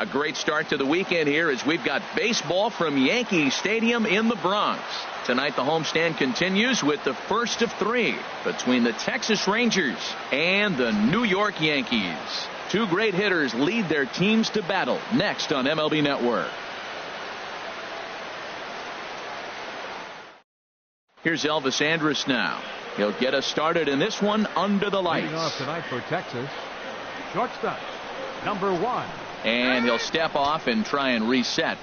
A great start to the weekend here as we've got baseball from Yankee Stadium in the Bronx. Tonight the homestand continues with the first of three between the Texas Rangers and the New York Yankees. Two great hitters lead their teams to battle next on MLB Network. Here's Elvis Andrus now. He'll get us started in this one under the lights. Leading off tonight for Texas, shortstop, number 1. And he'll step off and try and reset.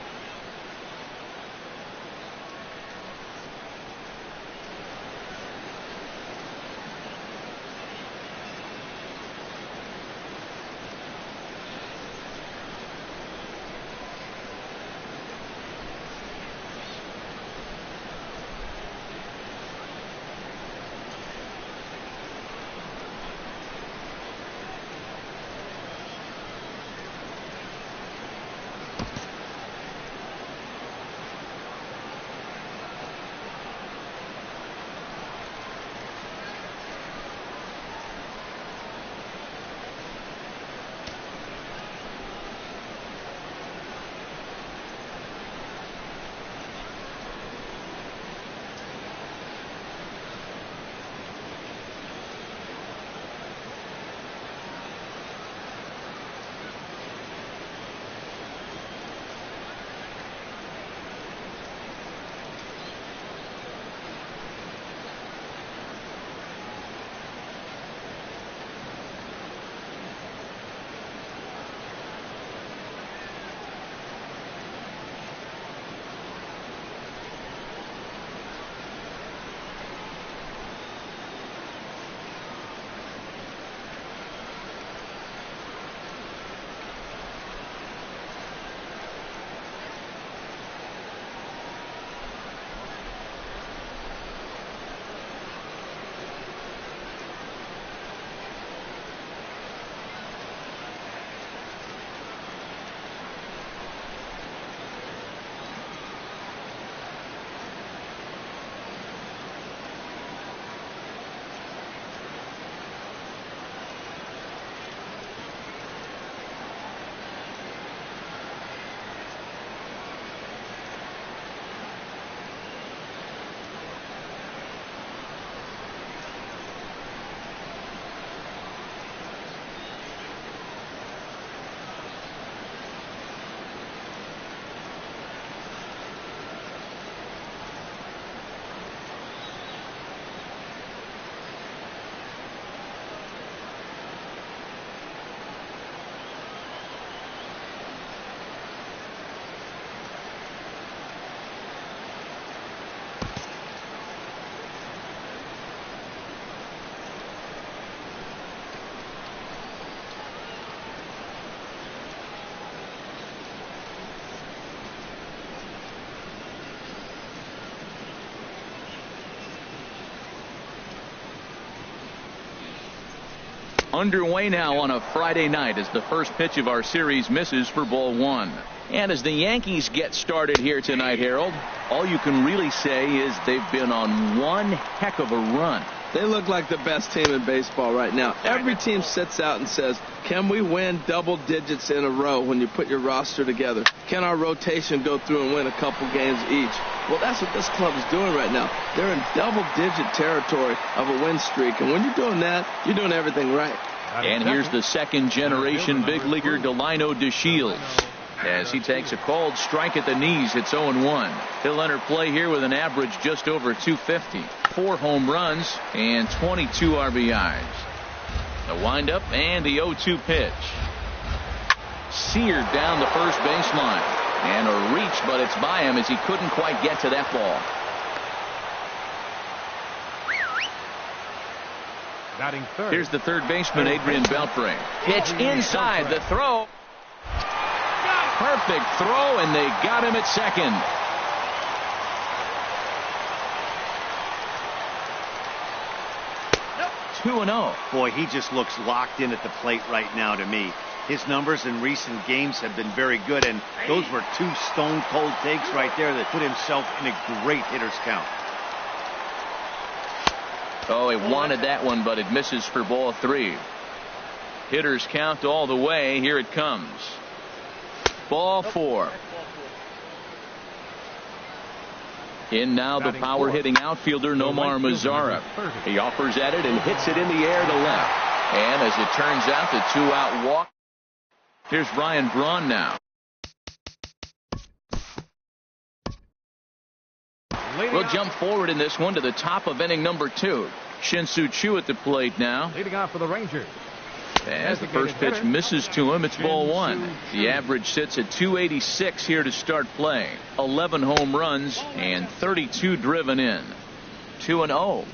Underway now on a Friday night as the first pitch of our series misses for ball 1. And as the Yankees get started here tonight, Harold, all you can really say is they've been on one heck of a run. They look like the best team in baseball right now. Every team sits out and says, can we win double digits in a row when you put your roster together? Can our rotation go through and win a couple games each? Well, that's what this club is doing right now. They're in double-digit territory of a win streak. And when you're doing that, you're doing everything right. And here's the second-generation big leaguer Delino DeShields. As he takes a cold strike at the knees, it's 0-1. He'll enter play here with an average just over 250. 4 home runs and 22 RBIs. The windup and the 0-2 pitch. Seared down the first baseline. And a reach, but it's by him as he couldn't quite get to that ball. Batting third. Here's the third baseman, Adrian Beltre. Pitch inside, the throw. Perfect throw, and they got him at second. Nope. 2-0. Boy, he just looks locked in at the plate right now to me. His numbers in recent games have been very good, and those were 2 stone-cold takes right there that put himself in a great hitter's count. Oh, he wanted that one, but it misses for ball 3. Hitter's count all the way. Here it comes. Ball 4. In now the power hitting outfielder Nomar Mazara. He offers at it and hits it in the air to left. And as it turns out, the 2-out walk. Here's Ryan Braun now. We'll jump forward in this one to the top of inning number 2. Shin-Soo Choo at the plate now. Leading off for the Rangers. As the first pitch misses to him, it's ball 1. The average sits at 286 here to start play. 11 home runs and 32 driven in. 2-0.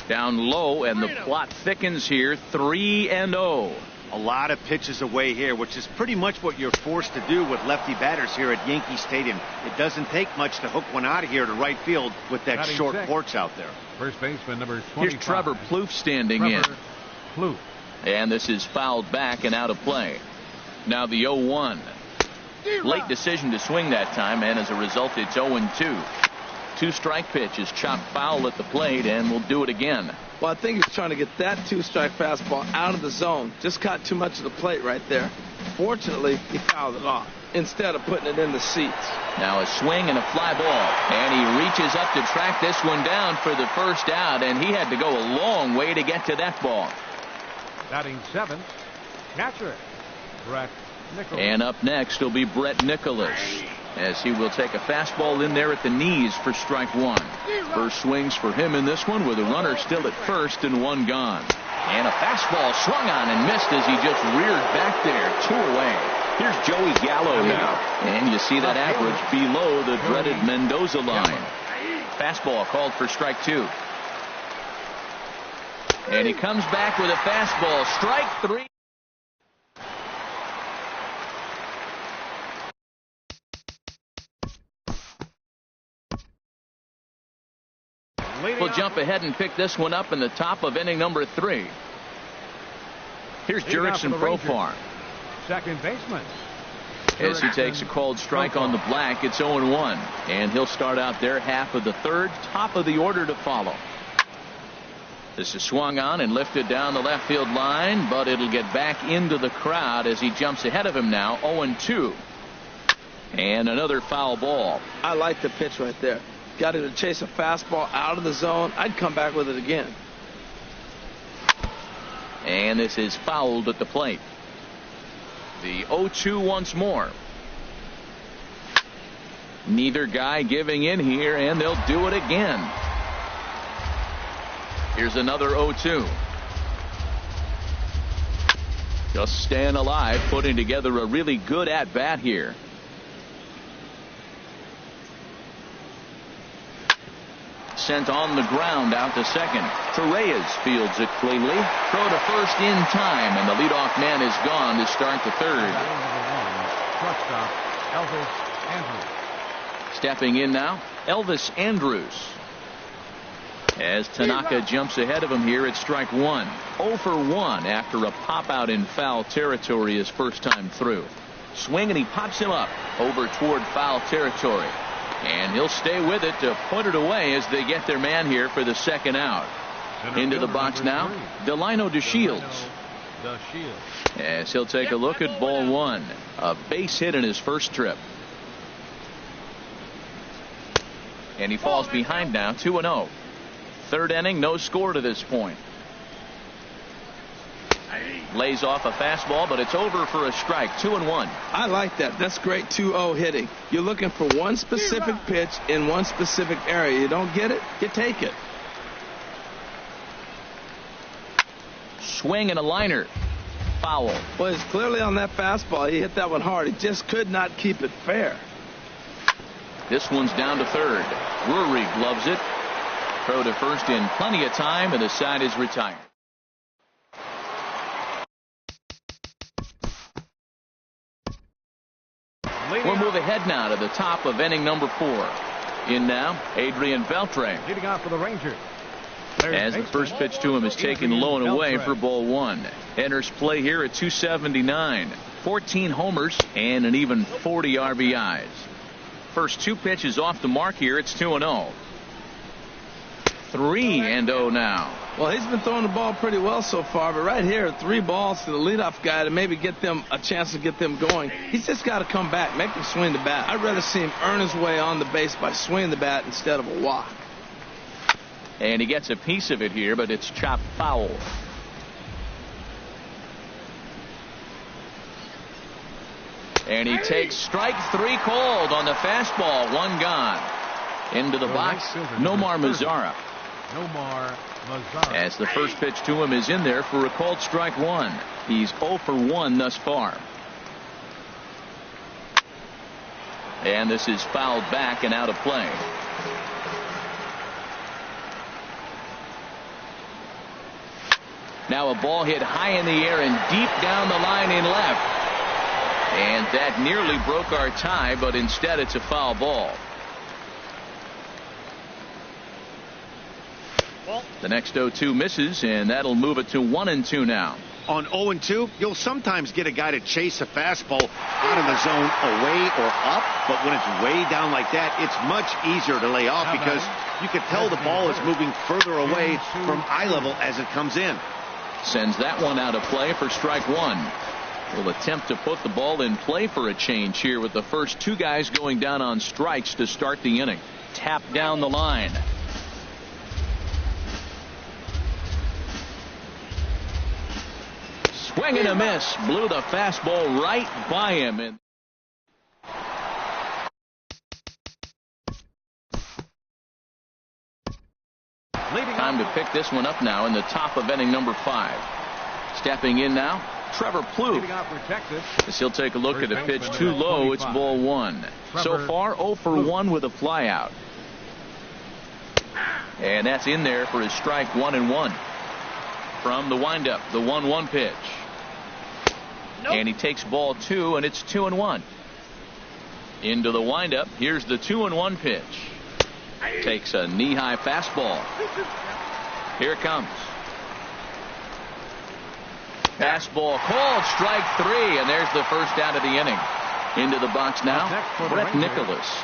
Down low, and the plot thickens here. 3-0. A lot of pitches away here, which is pretty much what you're forced to do with lefty batters here at Yankee Stadium. It doesn't take much to hook one out of here to right field with that short porch out there. First baseman number 25. Here's Trevor Plouffe standing in. Plouffe. And this is fouled back and out of play. Now the 0-1. Late decision to swing that time, and as a result, it's 0-2. 2-strike pitch is chopped foul at the plate, and we'll do it again. Well, I think he's trying to get that 2-strike fastball out of the zone. Just caught too much of the plate right there. Fortunately, he fouled it off instead of putting it in the seats. Now a swing and a fly ball. And he reaches up to track this one down for the first out, and he had to go a long way to get to that ball. Batting 7th, catcher, Brett Nicholas. And up next will be Brett Nicholas, as he will take a fastball in there at the knees for strike 1. First swings for him in this one with a runner still at first and 1 gone. And a fastball swung on and missed as he just reared back there. 2 away. Here's Joey Gallo now. And you see that average below the dreaded Mendoza line. Fastball called for strike 2. And he comes back with a fastball. Strike 3. We'll jump ahead and pick this one up in the top of inning number 3. Here's Jurickson Profar. Second baseman. As he takes a called strike on the black, it's 0-1. And he'll start out there half of the 3rd, top of the order to follow. This is swung on and lifted down the left field line, but it'll get back into the crowd as he jumps ahead of him now. 0-2. And another foul ball. I like the pitch right there. Got him to chase a fastball out of the zone. I'd come back with it again. And this is fouled at the plate. The 0-2 once more. Neither guy giving in here, and they'll do it again. Here's another 0-2. Just staying alive, putting together a really good at-bat here. Sent on the ground out to second. Torreyes fields it cleanly. Throw to first in time, and the leadoff man is gone to start the 3rd. Shortstop, Elvis Andrews. Stepping in now, Elvis Andrews. As Tanaka jumps ahead of him here at strike 1. 0 for 1 after a pop out in foul territory his first time through. Swing, and he pops him up over toward foul territory. And he'll stay with it to put it away as they get their man here for the 2nd out. Into the box now, Delino DeShields. As he'll take a look at ball 1. A base hit in his first trip. And he falls behind now, 2-0. 3rd inning, no score to this point. Lays off a fastball, but it's over for a strike. 2-1. I like that. That's great 2-0 hitting. You're looking for one specific pitch in one specific area. You don't get it, you take it. Swing and a liner. Foul. Well, he's clearly on that fastball. He hit that one hard. He just could not keep it fair. This one's down to 3rd. Drury gloves it. Throw to first in plenty of time, and the side is retired. We'll move ahead now to the top of inning number 4. In now, Adrian Beltre. Leading off for the Rangers. As the first pitch to him is taken low and away for ball 1. Enters play here at 279. 14 homers and an even 40 RBIs. First 2 pitches off the mark here. It's 2-0. 3-0 now. Well, he's been throwing the ball pretty well so far, but right here, 3 balls to the leadoff guy to maybe get them a chance to get them going. He's just got to come back, make him swing the bat. I'd rather see him earn his way on the base by swinging the bat instead of a walk. And he gets a piece of it here, but it's chopped foul. And he takes strike 3 called on the fastball. 1 gone. Into the box, Nomar Mazara. As the first pitch to him is in there for a called strike 1. He's 0 for 1 thus far. And this is fouled back and out of play. Now a ball hit high in the air and deep down the line in left. And that nearly broke our tie, but instead it's a foul ball. The next 0-2 misses, and that'll move it to 1-2 now. On 0-2, you'll sometimes get a guy to chase a fastball out of the zone away or up, but when it's way down like that, it's much easier to lay off because you can tell the ball is moving further away from eye level as it comes in. Sends that one out of play for strike 1. Will attempt to put the ball in play for a change here with the first 2 guys going down on strikes to start the inning. Tap down the line. Swing and a miss. Blew the fastball right by him. And time to pick this one up now in the top of inning number 5. Stepping in now, Trevor Plouffe. As he'll take a look at a pitch too low. It's ball 1. So far 0 for 1 with a flyout. And that's in there for his strike 1-1. From the windup, the 1-1 pitch. And he takes ball 2, and it's 2-1. Into the windup. Here's the 2-1 pitch. Takes a knee-high fastball. Here it comes. Fastball called, strike 3, and there's the first out of the inning. Into the box now, Brett Nicholas.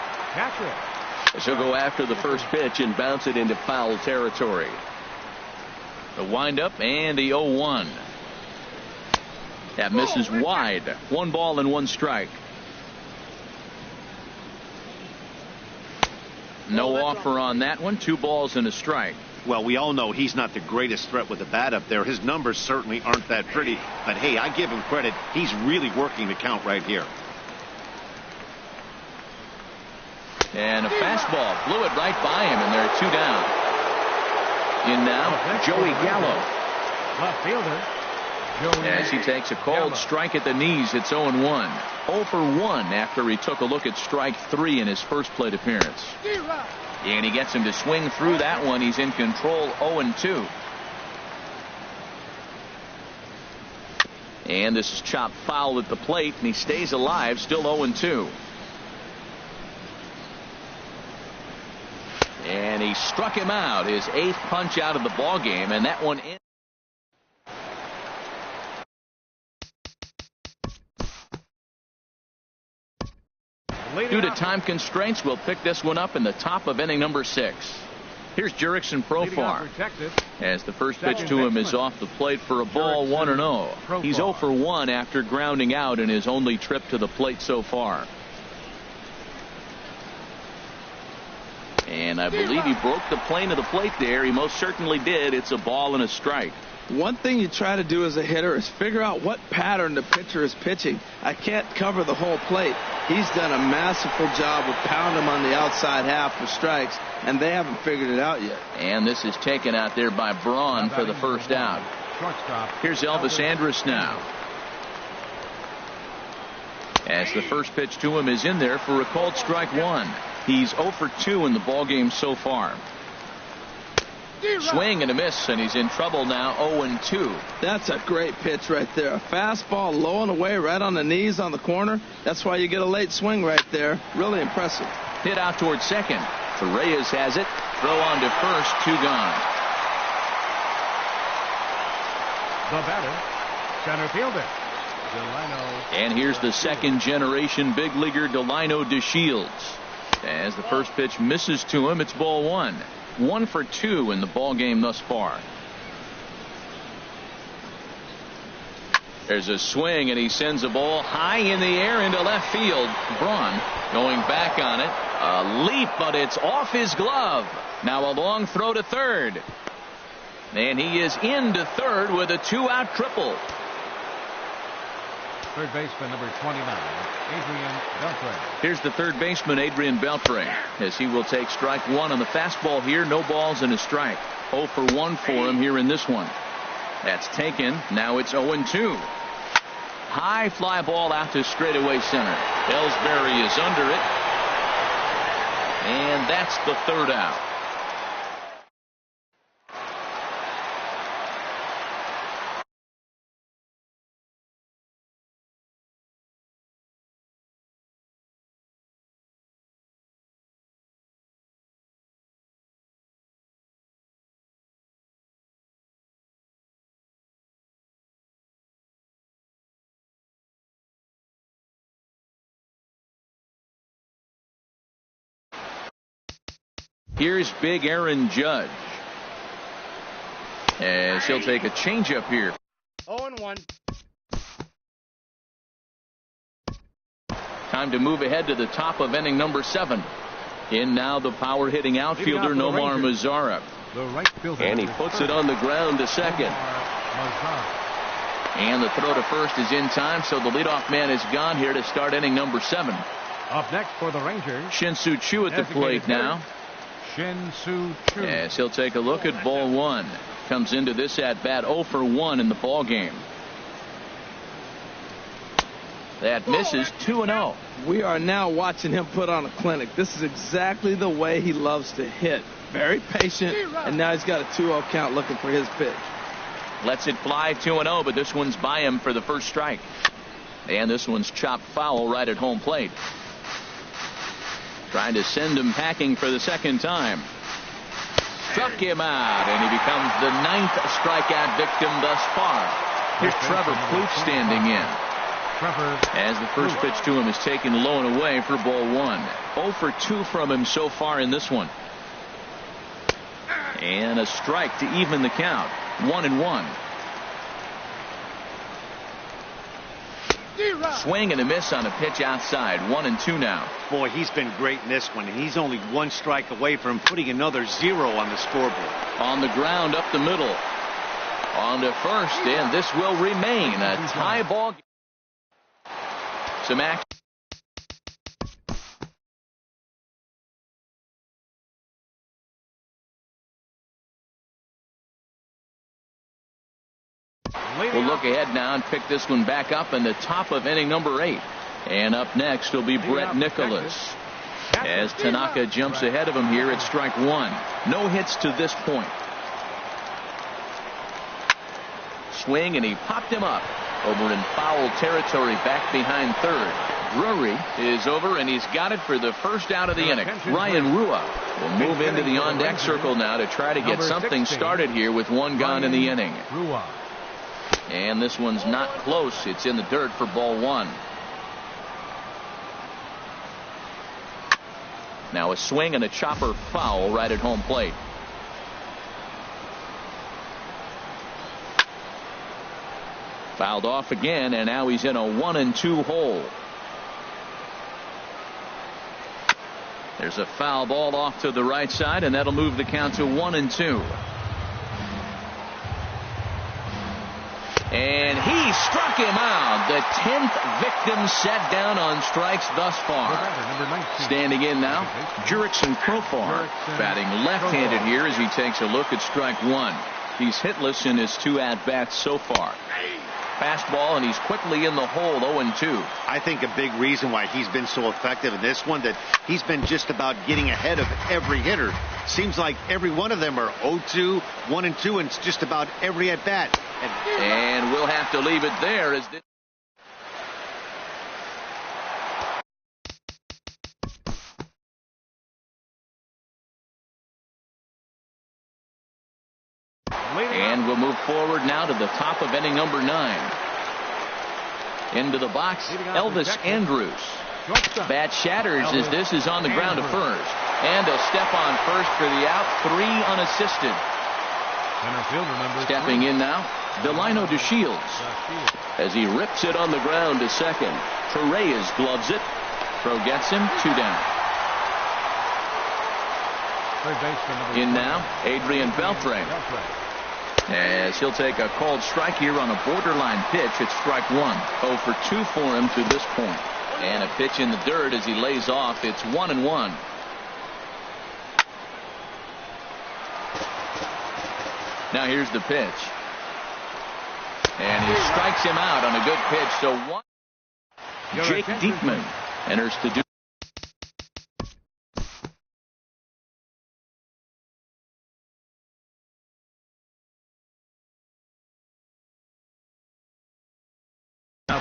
She'll go after the first pitch and bounce it into foul territory. The windup and the 0-1. That misses wide. 1 ball and 1 strike. No offer on that one. 2 balls and a strike. Well, we all know he's not the greatest threat with the bat up there. His numbers certainly aren't that pretty. But, hey, I give him credit. He's really working the count right here. And a fastball. Blew it right by him, and there are 2 down. In now, Joey Gallo. Left fielder. As he takes a called strike at the knees, it's 0-1. 0 for 1 after he took a look at strike 3 in his first plate appearance. And he gets him to swing through that one. He's in control, 0-2. And this is chopped foul at the plate, and he stays alive, still 0-2. And he struck him out, his 8th punch out of the ball game, and that one in. Due to time constraints, we'll pick this one up in the top of inning number 6. Here's Jurickson Profar. As the first pitch to him is off the plate for a ball, 1-0. He's 0 for 1 after grounding out in his only trip to the plate so far. And I believe he broke the plane of the plate there. He most certainly did. It's a ball and a strike. One thing you try to do as a hitter is figure out what pattern the pitcher is pitching. I can't cover the whole plate. He's done a masterful job of pounding him on the outside half for strikes, and they haven't figured it out yet. And this is taken out there by Braun for the first out. Here's Elvis Andrus now. As the first pitch to him is in there for a called strike 1. He's 0 for 2 in the ballgame so far. Swing and a miss, and he's in trouble now, 0-2. That's a great pitch right there. A fastball low and away right on the knees on the corner. That's why you get a late swing right there. Really impressive. Hit out towards second. Torreyes has it. Throw on to first, 2 gone. The batter, center fielder, Delino. And here's the second generation big leaguer, Delino DeShields. As the first pitch misses to him, it's ball 1. 1 for 2 in the ball game thus far. There's a swing, and he sends a ball high in the air into left field. Braun going back on it. A leap, but it's off his glove. Now a long throw to third. And he is into third with a 2-out triple. Third baseman, number 29, Adrian Beltre. Here's the third baseman, Adrian Beltre, as he will take strike one on the fastball here. No balls and a strike. 0 for 1 for him here in this one. That's taken. Now it's 0-2. High fly ball out to straightaway center. Ellsbury is under it. And that's the third out. Here's big Aaron Judge, as he'll take a changeup here. 0-1. Time to move ahead to the top of inning number 7. In now the power hitting outfielder Nomar Mazara. The right fielder. And he puts it on the ground to second. And the throw to first is in time, so the leadoff man is gone here to start inning number 7. Up next for the Rangers, Shin-Soo Choo at the plate now. Shin-Soo Choo. Yes, he'll take a look at ball 1. Comes into this at bat 0 for 1 in the ball game. That misses. 2-0. We are now watching him put on a clinic. This is exactly the way he loves to hit. Very patient, and now he's got a 2-0 count looking for his pitch. Lets it fly 2-0, but this one's by him for the first strike. And this one's chopped foul right at home plate. Trying to send him packing for the second time. Struck him out, and he becomes the 9th strikeout victim thus far. Here's Trevor Plouffe standing in. As the first pitch to him is taken low and away for ball 1. 0 for 2 from him so far in this one. And a strike to even the count. 1-1. Swing and a miss on a pitch outside. 1-2 now. Boy, he's been great in this one, and he's only 1 strike away from putting another 0 on the scoreboard. On the ground up the middle. On to first, and this will remain a tie ball game. Some action. We'll look ahead now and pick this one back up in the top of inning number 8. And up next will be Brett Nicholas, as Tanaka jumps ahead of him here at strike 1. No hits to this point. Swing, and he popped him up over in foul territory back behind third. Drury is over, and he's got it for the first out of the inning. Ryan Rua will move into the on-deck circle now to try to get something started here with 1 gone in the inning. And this one's not close. It's in the dirt for ball 1. Now a swing and a chopper foul right at home plate. Fouled off again, and now he's in a 1-2 hole. There's a foul ball off to the right side, and that'll move the count to 1-2. And he struck him out. The 10th victim set down on strikes thus far. Standing in now, Jurickson Profar, batting left-handed here as he takes a look at strike 1. He's hitless in his 2 at-bats so far. Fastball, and he's quickly in the hole. 0-2. I think a big reason why he's been so effective in this one, that he's been just about getting ahead of every hitter. Seems like every one of them are 0-2, 1-2, and it's just about every at bat. And we'll have to leave it there as this. And we'll move forward now to the top of inning number 9. Into the box, Elvis Andrus. Shortstop. Bat shatters as this is on the ground to first. And a step on first for the out. 3 unassisted. Center fielder number Stepping 3. in now, Delino DeShields. As he rips it on the ground to second. Torres gloves it. Throw gets him. 2 down. Third baseman number In 20. now, Adrian Beltre. As he'll take a called strike here on a borderline pitch. It's strike 1. 0 for 2 for him to this point. And a pitch in the dirt as he lays off. It's 1-1. Now here's the pitch. And he strikes him out on a good pitch. So one. Jake Diekman enters to do.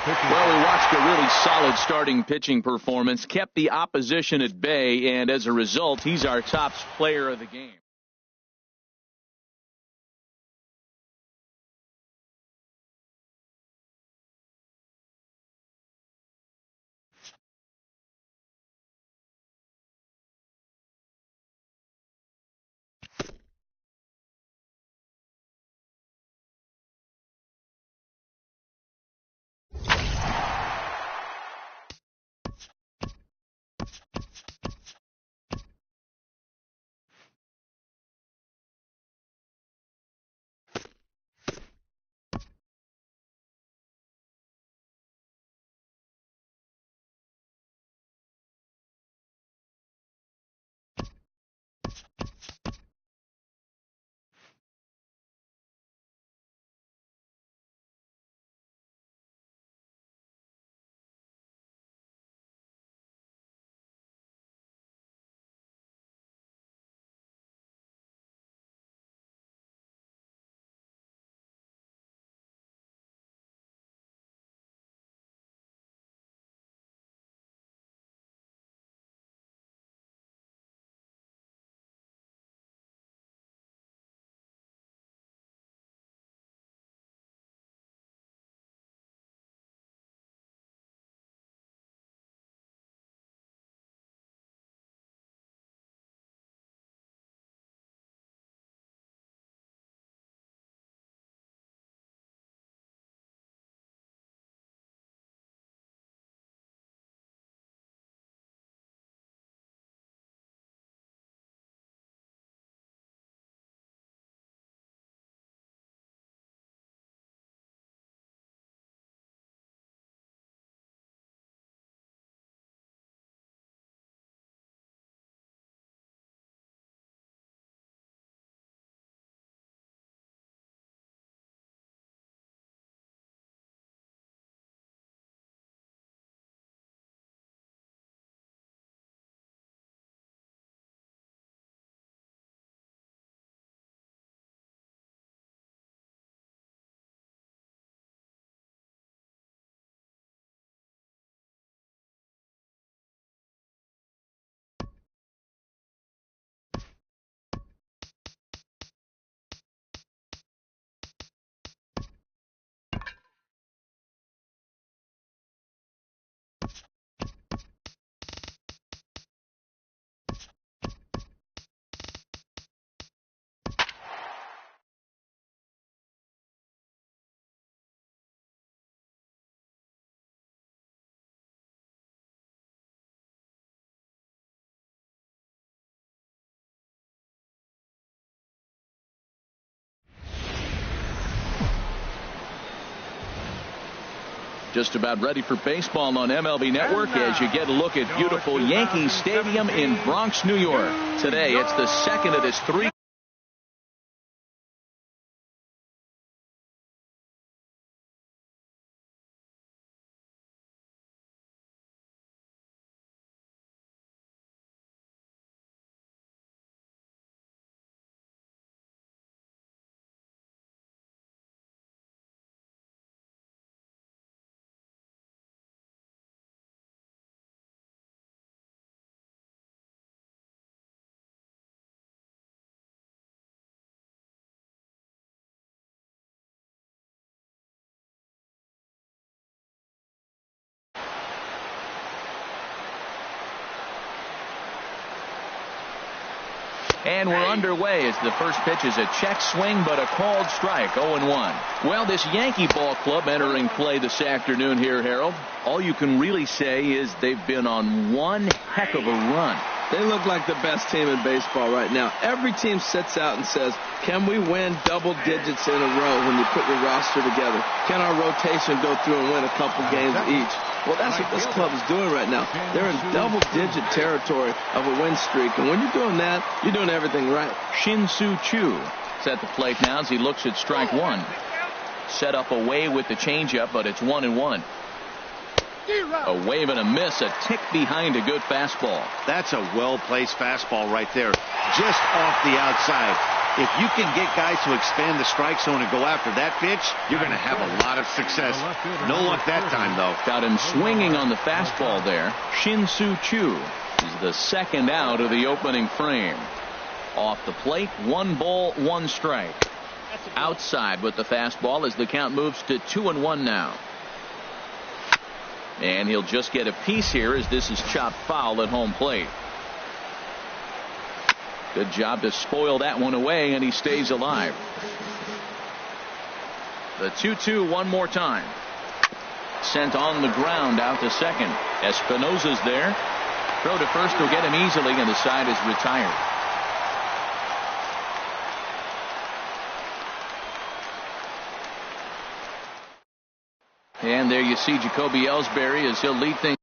Well, we watched a really solid starting pitching performance, kept the opposition at bay, and as a result, he's our top player of the game. Just about ready for baseball on MLB Network as you get a look at beautiful Yankees Stadium in Bronx, New York. Today, it's the second of this 3 And we're underway as the first pitch is a check swing, but a called strike, 0-1. Well, this Yankee ball club entering play this afternoon here, Harold. All you can really say is they've been on one heck of a run. They look like the best team in baseball right now. Every team sits out and says, can we win double digits in a row when you put your roster together? Can our rotation go through and win a couple games each? Well, that's what this club is doing right now. They're in double-digit territory of a win streak. And when you're doing that, you're doing everything right. Shin-Soo Choo is at the plate now as he looks at strike one. Set up away with the changeup, but it's 1-1. A wave and a miss, a tick behind a good fastball. That's a well-placed fastball right there, just off the outside. If you can get guys to expand the strike zone and go after that pitch, you're going to have a lot of success. No luck that time, though. Got him swinging on the fastball there. Shin-Soo Choo is the second out of the opening frame. Off the plate, 1 ball, 1 strike. Outside with the fastball as the count moves to 2-1 now. And he'll just get a piece here as this is chopped foul at home plate. Good job to spoil that one away, and he stays alive. The 2-2 one more time. Sent on the ground out to second. Espinosa's there. Throw to first will get him easily, and the side is retired. And there you see Jacoby Ellsbury as he'll lead things.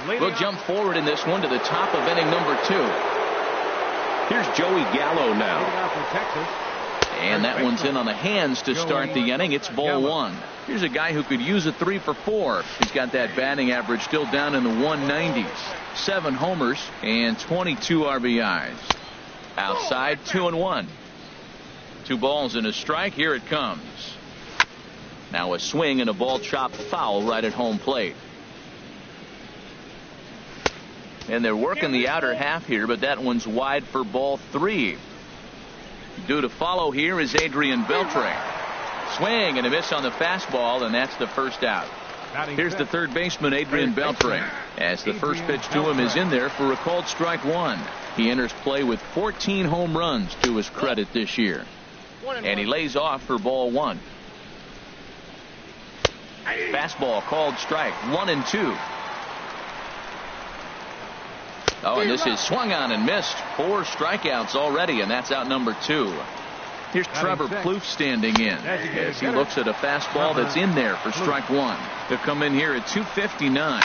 We'll jump forward in this one to the top of inning number 2. Here's Joey Gallo now. And that one's in on the hands to start the inning. It's ball 1. Here's a guy who could use a 3 for 4. He's got that batting average still down in the 190s. 7 homers and 22 RBIs. Outside, 2-1. 2 balls and a strike. Here it comes. Now a swing and a ball chopped foul right at home plate. And they're working the outer half here, but that one's wide for ball 3. Due to follow here is Adrian Beltre. Swing and a miss on the fastball, and that's the first out. Here's the third baseman, Adrian Beltre, as the first pitch to him is in there for a called strike 1. He enters play with 14 home runs to his credit this year. And he lays off for ball 1. Fastball called strike 1-2. Oh, and this is swung on and missed. 4 strikeouts already, and that's out number 2. Here's Trevor Plouffe standing in as he looks at a fastball that's in there for strike 1. He'll come in here at 259.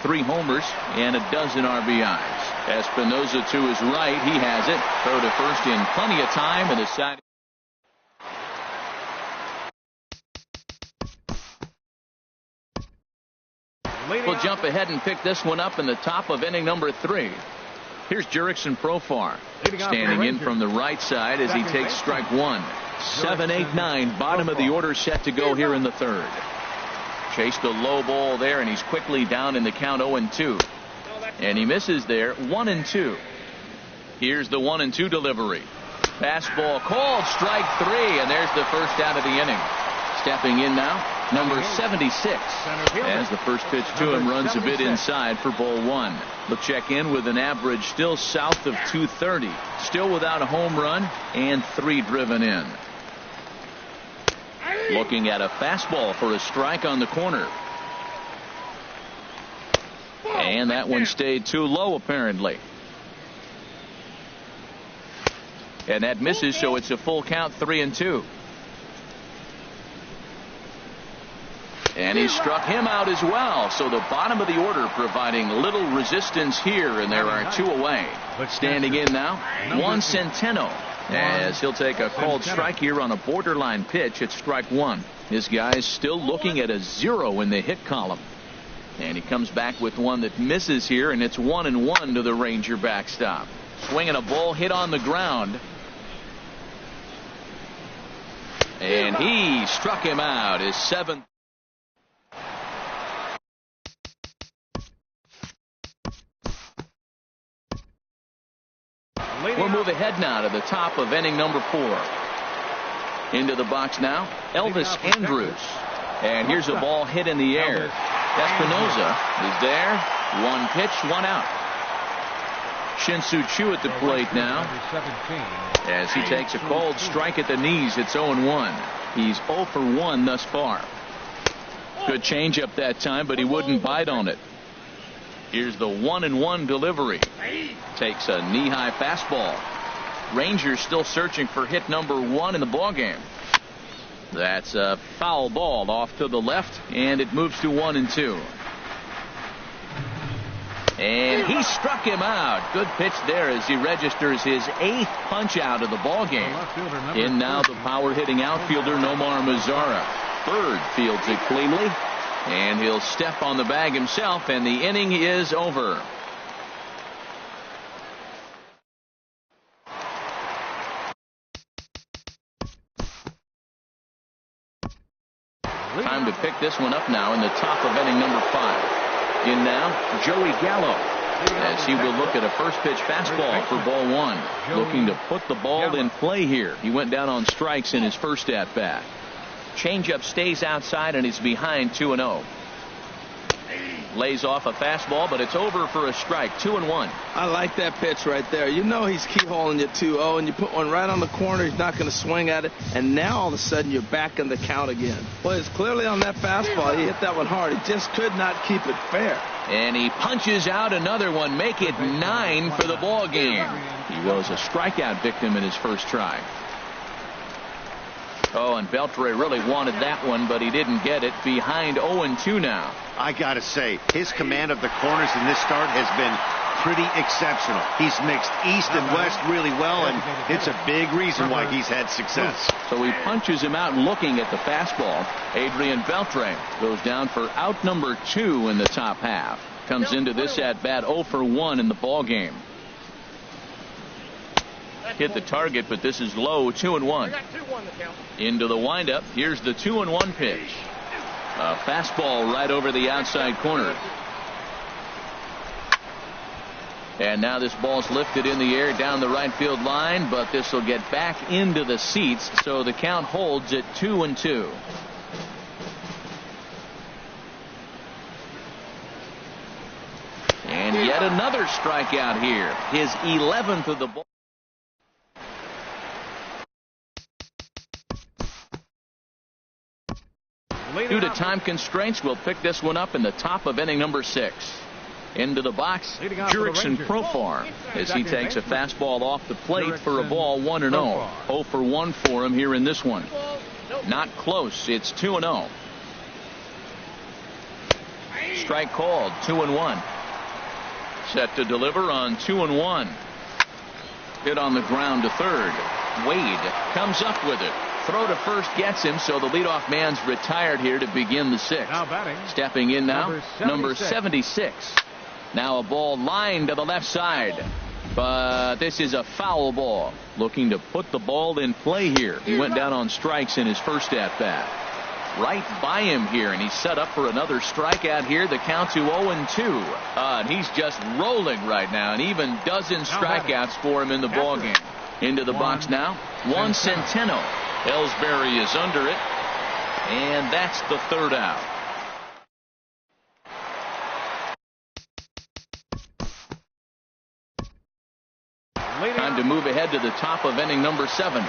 3 homers and a dozen RBIs. Espinosa to his right. He has it. Throw to first in plenty of time, and the side. We'll jump ahead and pick this one up in the top of inning number 3. Here's Jurickson Profar standing in from the right side as he takes strike 1. 7, 8, 9, bottom of the order set to go here in the 3rd. Chased a low ball there, and he's quickly down in the count 0-2. And he misses there, 1-2. Here's the 1-2 delivery. Fastball called, strike 3, and there's the first out of the inning. Stepping in now, number 76, as the first pitch to him runs a bit inside for ball 1. He'll check in with an average still south of 230, still without a home run and 3 driven in. Looking at a fastball for a strike on the corner. And that one stayed too low apparently. And that misses, so it's a full count, 3-2. And he struck him out as well. So the bottom of the order providing little resistance here, and there are 2 away. Standing in now, Juan Centeno, as he'll take a called strike here on a borderline pitch at strike 1. This guy's still looking at a 0 in the hit column. And he comes back with one that misses here, and it's 1-1 to the Ranger backstop. Swinging a ball hit on the ground. And he struck him out, his 7th. We'll move ahead now to the top of inning number 4. Into the box now, Elvis Andrus. And here's a ball hit in the air. Espinoza is there. One pitch, one out. Shin-Soo Choo at the plate now as he takes a cold strike at the knees. It's 0-1. He's 0 for 1 thus far. Good changeup that time, but he wouldn't bite on it. Here's the 1-1 delivery. Takes a knee-high fastball. Rangers still searching for hit number 1 in the ballgame. That's a foul ball off to the left, and it moves to 1-2. And he struck him out. Good pitch there as he registers his 8th punch out of the ballgame. In now the power hitting outfielder Nomar Mazara. Bird fields it cleanly, and he'll step on the bag himself, and the inning is over. Time to pick this one up now in the top of inning number 5. In now, Joey Gallo, as he will look at a first pitch fastball for ball 1. Looking to put the ball in play here. He went down on strikes in his first at bat. Changeup stays outside, and he's behind 2-0. Lays off a fastball, but it's over for a strike. 2-1. I like that pitch right there. You know he's keyholing you 2-0, and you put one right on the corner. He's not going to swing at it, and now all of a sudden you're back in the count again. Well, it's clearly on that fastball. He hit that one hard. He just could not keep it fair. And he punches out another one. Make it 9 for the ball game. He was a strikeout victim in his first try. Oh, and Beltre really wanted that one, but he didn't get it. Behind 0-2 now. I got to say, his command of the corners in this start has been pretty exceptional. He's mixed east and west really well, and it's a big reason why he's had success. So he punches him out looking at the fastball. Adrian Beltre goes down for out number 2 in the top half. Comes into this at bat 0 for 1 in the ball game. Hit the target, but this is low. 2-1. Into the windup. Here's the 2-1 pitch. A fastball right over the outside corner. And now this ball's lifted in the air down the right field line, but this will get back into the seats, so the count holds at 2-2. And yet another strikeout here. His 11th of the ball. Due to time constraints, we'll pick this one up in the top of inning number 6. Into the box, Jurickson Profar, as he takes a fastball off the plate for a ball 1-0. 0 for 1 for him here in this one. Not close. It's 2-0. Strike called. 2-1. Set to deliver on 2-1. Hit on the ground to third. Wade comes up with it. Throw to first gets him, so the leadoff man's retired here to begin the 6th. Now batting. Stepping in now, number 76. Now a ball lined to the left side, but this is a foul ball. Looking to put the ball in play here. He went down on strikes in his first at bat. Right by him here, and he's set up for another strikeout here. The count to 0-2. And he's just rolling right now, and even dozen strikeouts for him in the ballgame. Into the box now, Juan Centeno. Ellsbury is under it, and that's the 3rd out. Time to move ahead to the top of inning number 7.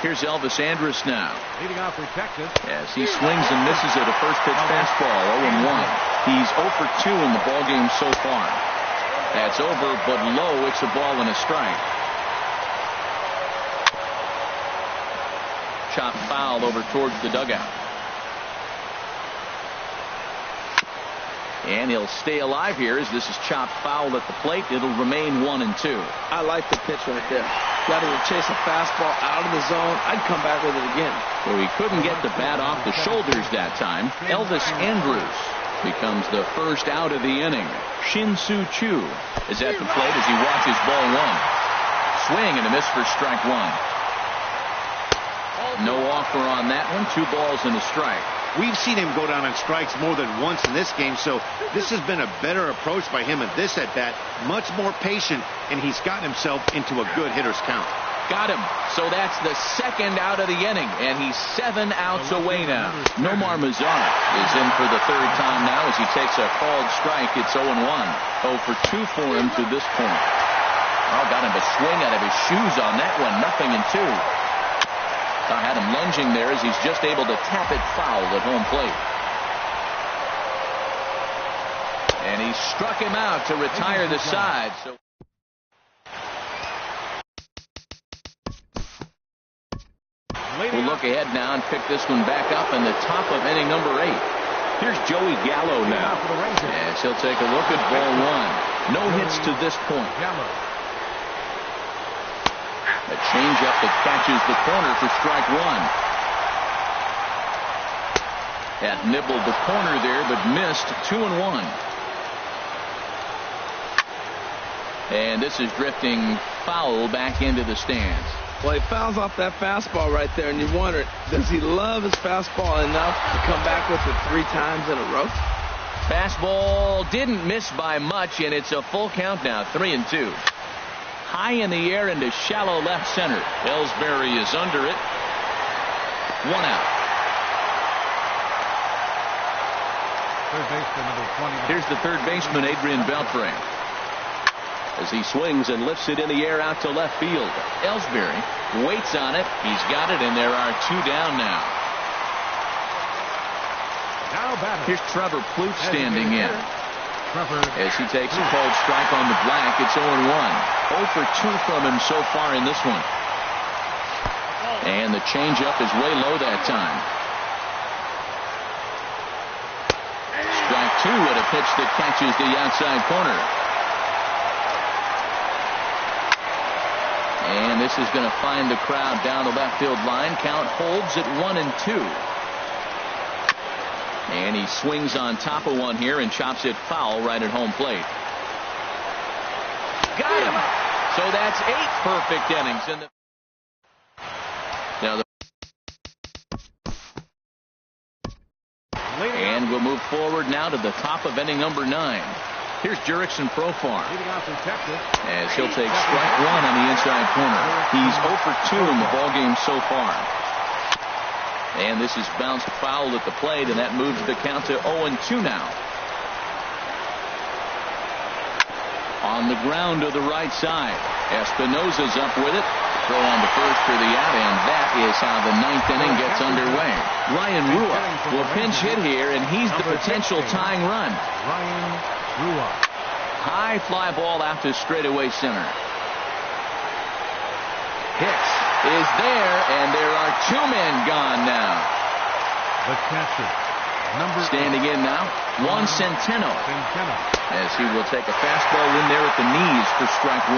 Here's Elvis Andrus now. Leading off for Texas. As he swings and misses at a first pitch fastball, 0-1. He's 0 for 2 in the ballgame so far. That's over, but low. It's a ball and a strike. Chop foul over towards the dugout. And he'll stay alive here as this is chopped foul at the plate. It'll remain 1-2. I like the pitch right there. Got to chase a fastball out of the zone. I'd come back with it again. So he couldn't get the bat off the shoulders that time. Elvis Andrus becomes the first out of the inning. Shin-Soo Choo is at the plate as he watches ball 1. Swing and a miss for strike 1. No offer on that one. 2 balls and a strike. We've seen him go down on strikes more than once in this game, so this has been a better approach by him at this at-bat. Much more patient, and he's gotten himself into a good hitter's count. Got him. So that's the second out of the inning, and he's 7 outs away now. Nomar Mazar is in for the third time now as he takes a called strike. It's 0-1. 0 for 2 for him to this point. Oh, got him a swing out of his shoes on that one. 0-2. I had him lunging there as he's just able to tap it foul at home plate. And he struck him out to retire the side. So we'll look ahead now and pick this one back up in the top of inning number 8. Here's Joey Gallo now. Yes, he'll take a look at ball 1. No hits to this point. A changeup that catches the corner for strike 1. That nibbled the corner there, but missed. 2-1. And this is drifting foul back into the stands. Well, he fouls off that fastball right there, and you wonder, does he love his fastball enough to come back with it 3 times in a row? Fastball didn't miss by much, and it's a full count now. 3-2. High in the air into shallow left center. Ellsbury is under it. 1 out. Third baseman number 20. Here's the third baseman, Adrian Beltre, as he swings and lifts it in the air out to left field. Ellsbury waits on it. He's got it, and there are 2 down now. Here's Trevor Plouffe standing in as he takes a called strike on the black. It's 0-1. 0 for 2 from him so far in this one. And the changeup is way low that time. Strike 2 at a pitch that catches the outside corner. And this is going to find the crowd down the left field line. Count holds at 1-2. And he swings on top of one here and chops it foul right at home plate. Got him. So that's 8 perfect innings in the. Now and we'll move forward now to the top of inning number 9. Here's Jurickson Profar as he'll take strike 1 on the inside corner. He's 0 for 2 in the ballgame so far. And this is bounced foul at the plate, and that moves the count to 0-2 now. On the ground to the right side. Espinosa's up with it. Throw on to first for the out, and that is how the 9th inning gets underway. Ryan Rua will pinch hit here, and he's the potential tying run. Ryan Rua. High fly ball out to straightaway center. Hicks is there, and there are 2 men gone now. The catcher, number standing in now, Juan Centeno, as he will take a fastball in there at the knees for strike 1.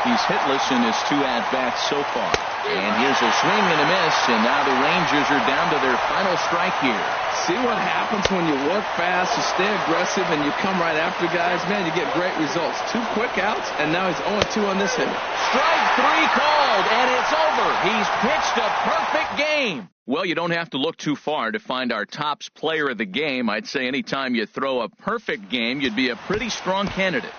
He's hitless in his 2 at-bats so far. And here's a swing and a miss, and now the Rangers are down to their final strike here. See what happens when you work fast, you stay aggressive, and you come right after guys? Man, you get great results. 2 quick outs, and now he's 0-2 on this hitter. Strike 3 called, and it's over. He's pitched a perfect game. Well, you don't have to look too far to find our tops player of the game. I'd say anytime you throw a perfect game, you'd be a pretty strong candidate.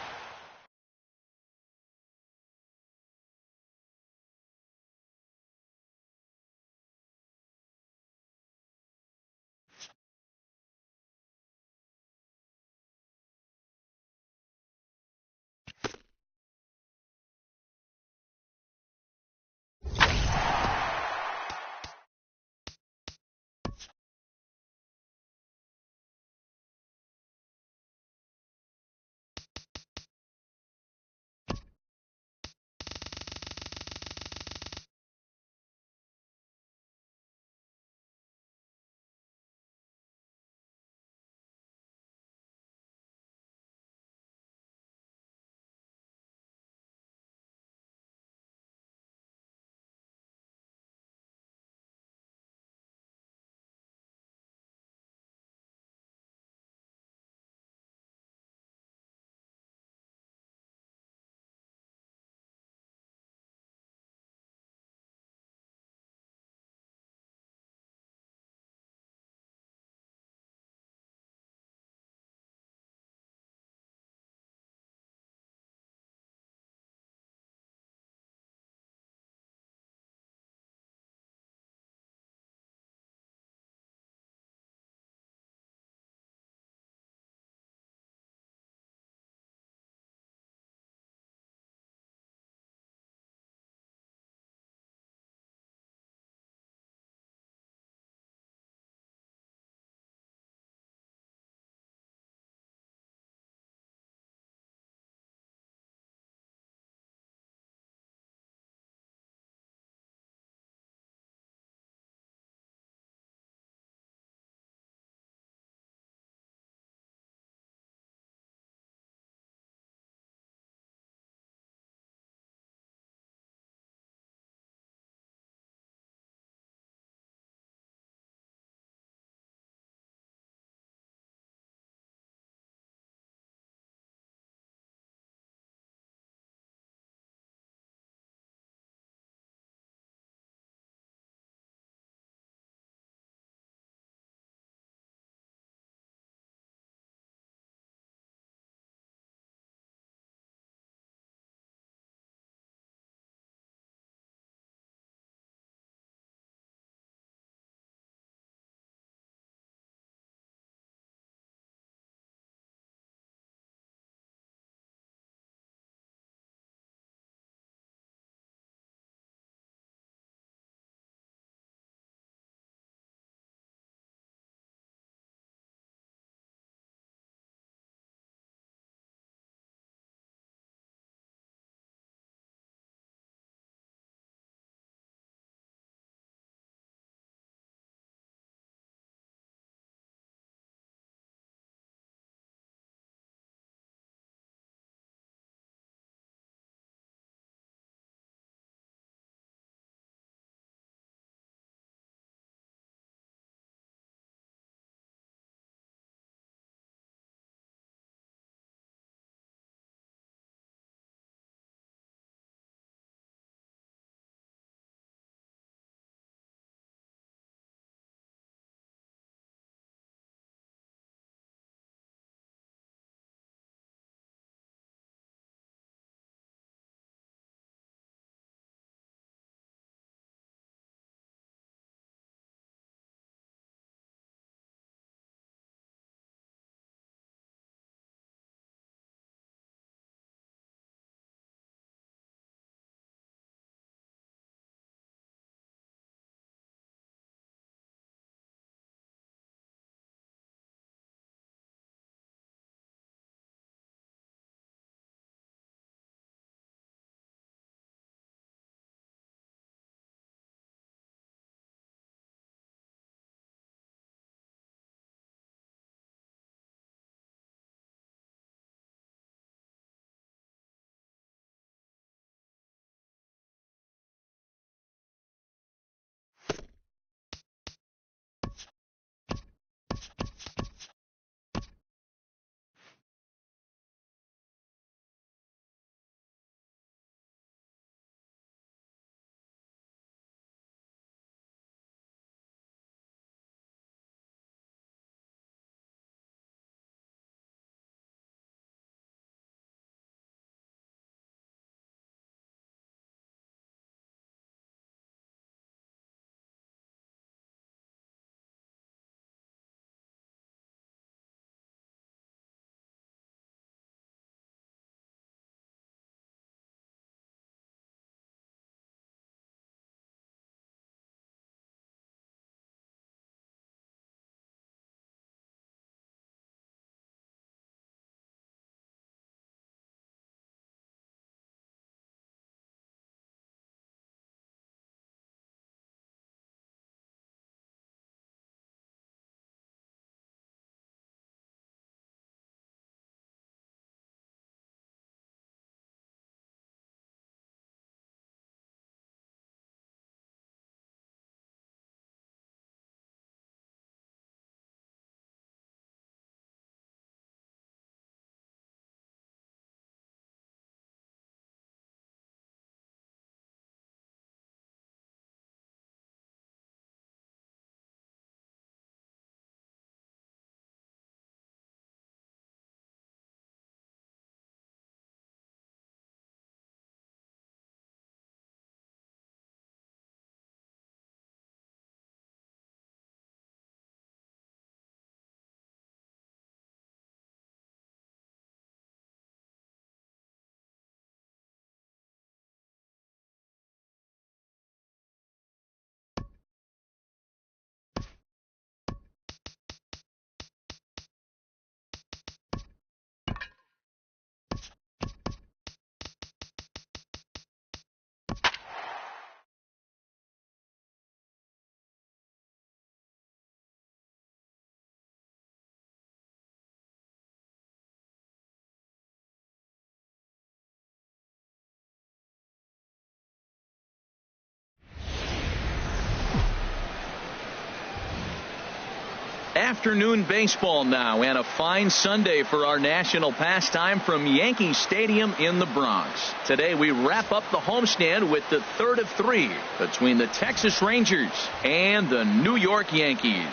Afternoon baseball now, and a fine Sunday for our national pastime from Yankee Stadium in the Bronx. Today we wrap up the homestand with the third of three between the Texas Rangers and the New York Yankees.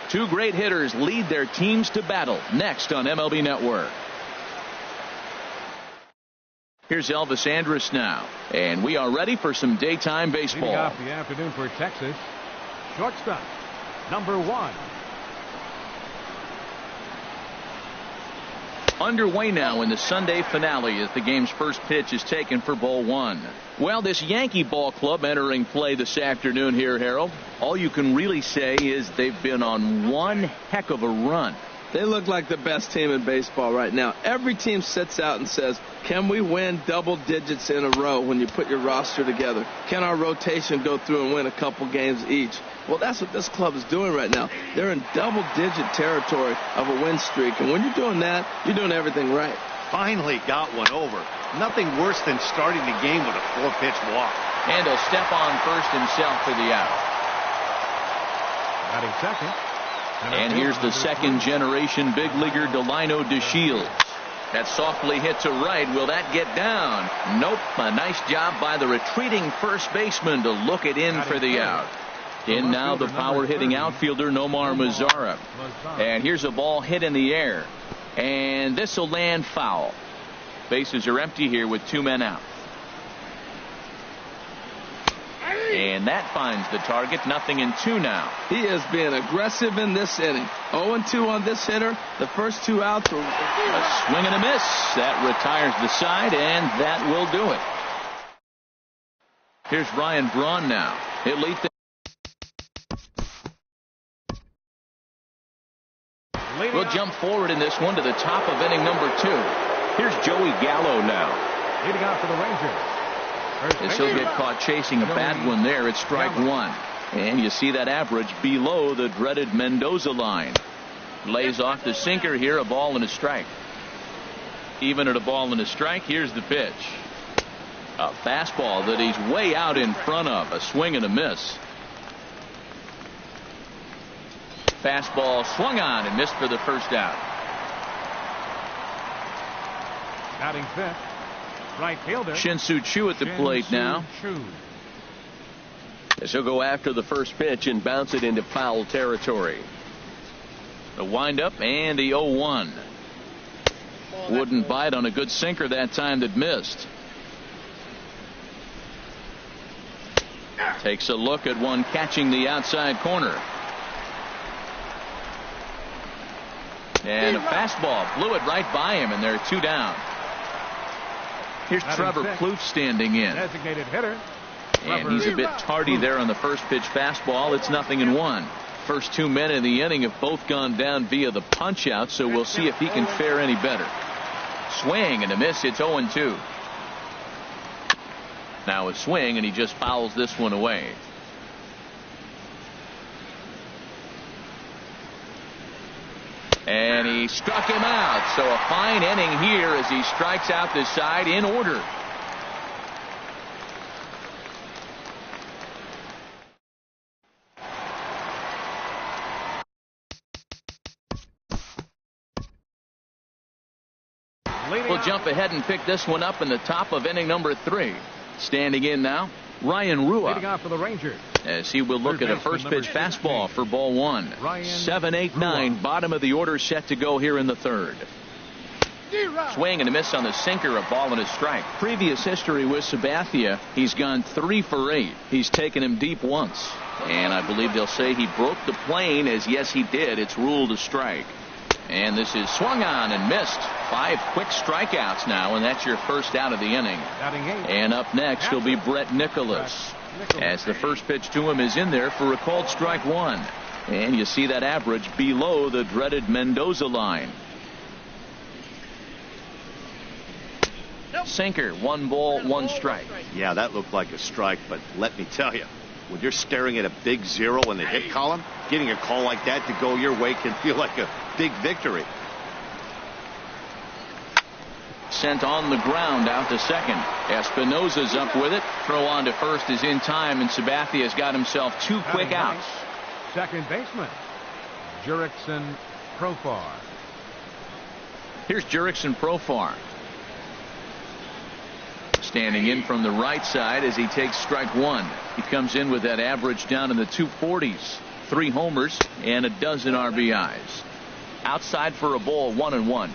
Two great hitters lead their teams to battle next on MLB Network. Here's Elvis Andrus now, and we are ready for some daytime baseball. Leading off the afternoon for Texas, shortstop, number 1. Underway now in the Sunday finale as the game's first pitch is taken for ball 1. Well, this Yankee ball club entering play this afternoon here, Harold, all you can really say is they've been on one heck of a run. They look like the best team in baseball right now. Every team sits out and says, can we win double digits in a row when you put your roster together? Can our rotation go through and win a couple games each? Well, that's what this club is doing right now. They're in double-digit territory of a win streak, and when you're doing that, you're doing everything right. Finally got one over. Nothing worse than starting the game with a 4-pitch walk. And he'll step on first himself for the out. Batting second. And here's the second-generation big leaguer Delino DeShields. That softly hit to right. Will that get down? Nope. A nice job by the retreating first baseman to look it in for the out. In now the power-hitting outfielder Nomar Mazara. And here's a ball hit in the air. And this will land foul. Bases are empty here with 2 men out. And that finds the target. 0-2 now. He is being aggressive in this inning. 0-2 on this hitter. The first 2 outs were a swing and a miss. That retires the side, and that will do it. Here's Ryan Braun now. He'll lead the We'll jump forward in this one to the top of inning number 2. Here's Joey Gallo now. Leading off for the Rangers. As he'll get caught chasing a bad one there at strike 1. And you see that average below the dreaded Mendoza line. Lays off the sinker here, a ball and a strike. Even at a ball and a strike, here's the pitch. A fastball that he's way out in front of. A swing and a miss. Fastball swung on and missed for the first out. Batting fifth, right fielder Shin-Soo Choo at the plate now. As he'll go after the first pitch and bounce it into foul territory. The windup and the 0-1. Wouldn't bite on a good sinker that time that missed. Takes a look at one catching the outside corner. And a fastball blew it right by him, and they're 2 down. Here's Trevor Plouffe standing in. Designated hitter. And he's a bit tardy there on the first pitch fastball. It's 0-1. First 2 men in the inning have both gone down via the punch out, so we'll see if he can fare any better. Swing and a miss. It's 0-2. Now a swing, and he just fouls this one away. And he struck him out. So a fine inning here as he strikes out the side in order. We'll jump ahead and pick this one up in the top of inning number 3. Standing in now, Ryan Rua. Leading off for the Rangers. As he will look at a first pitch fastball for ball 1. 7-8-9, bottom of the order set to go here in the third. Swing and a miss on the sinker, a ball and a strike. Previous history with Sabathia, he's gone 3 for 8. He's taken him deep once. And I believe they'll say he broke the plane, as yes he did. It's ruled a strike. And this is swung on and missed. 5 quick strikeouts now, and that's your first out of the inning. And up next will be Brett Nicholas, as the first pitch to him is in there for a called strike 1. And you see that average below the dreaded Mendoza line. Sinker, 1 ball, 1 strike. Yeah, that looked like a strike, but let me tell you, when you're staring at a big 0 in the hit column, getting a call like that to go your way can feel like a big victory. Sent on the ground out to second. Espinosa's up with it. Throw on to first is in time, and Sabathia's got himself 2 quick outs. Second baseman Jurickson Profar. Here's Jurickson Profar. Standing in from the right side as he takes strike one. He comes in with that average down in the 240s. 3 homers and a dozen RBIs. Outside for a ball, 1-1.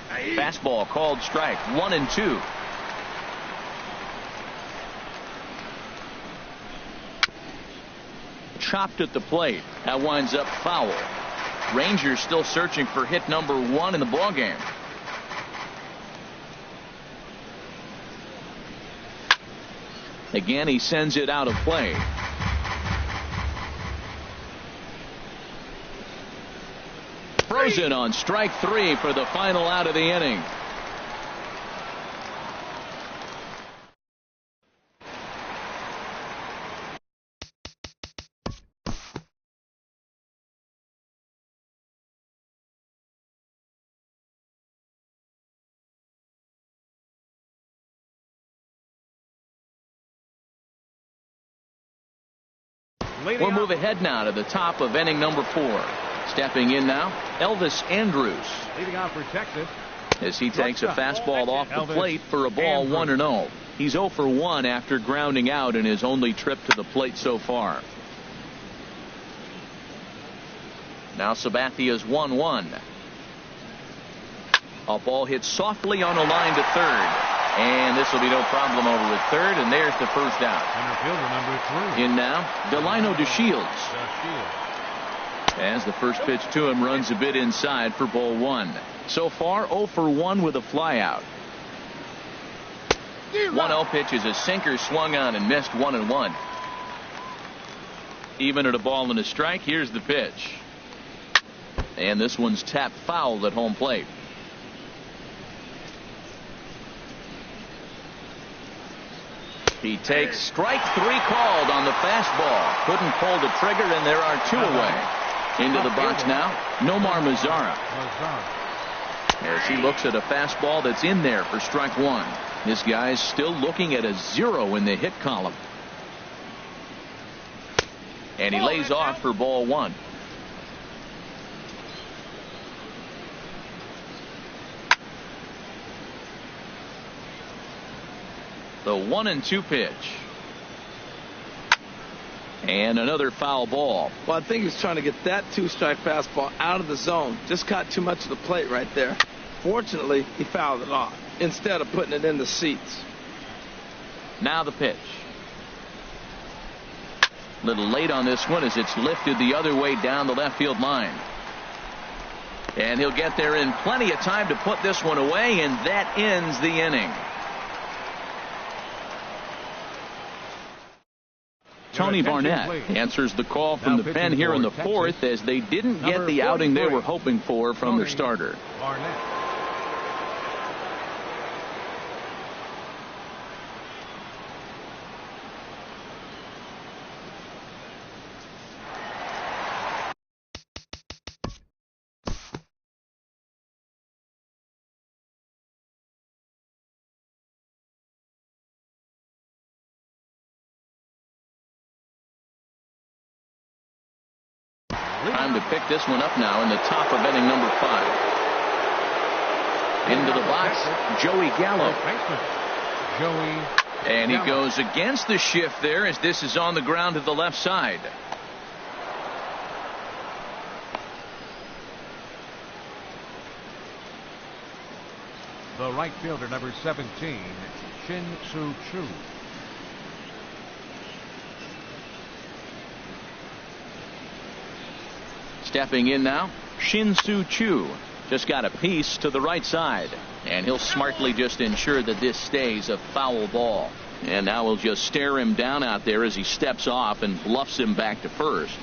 Fastball called strike, 1-2. Chopped at the plate. That winds up foul. Rangers still searching for hit number 1 in the ballgame. Again, he sends it out of play. Frozen on strike 3 for the final out of the inning. We'll move ahead now to the top of inning number 4. Stepping in now, Elvis Andrus. Leading off for Texas. As he takes a fastball off the plate for a ball, 1-0. He's 0 for 1 after grounding out in his only trip to the plate so far. Now Sabathia's 1-1. A ball hit softly on a line to third. And this will be no problem over at third, and there's the first out. Center fielder number 3. In now, Delino DeShields. As the first pitch to him runs a bit inside for ball 1. So far, 0 for 1 with a flyout. 1-0 pitch is a sinker swung on and missed, 1-1. Even at a ball and a strike, here's the pitch. And this one's tapped foul at home plate. He takes strike 3 called on the fastball. Couldn't pull the trigger, and there are 2 away. Into the box now, Nomar Mazara. As he looks at a fastball that's in there for strike 1. This guy's still looking at a 0 in the hit column. And he lays off for ball 1. The 1-2 pitch. And another foul ball. Well, I think he's trying to get that 2-strike fastball out of the zone. Just caught too much of the plate right there. Fortunately, he fouled it off instead of putting it in the seats. Now the pitch. Little late on this one as it's lifted the other way down the left field line. And he'll get there in plenty of time to put this one away, and that ends the inning. Tony Barnett answers the call from the pen here in the 4th as they didn't get the outing they were hoping for from their starter. Time to pick this one up now in the top of inning number 5. Into the box, Joey Gallo. And he goes against the shift there as this is on the ground to the left side. The right fielder, number 17, Shin-Soo Choo. Stepping in now, Shin-Soo Choo. Just got a piece to the right side. And he'll smartly just ensure that this stays a foul ball. And now we'll just stare him down out there as he steps off and bluffs him back to first.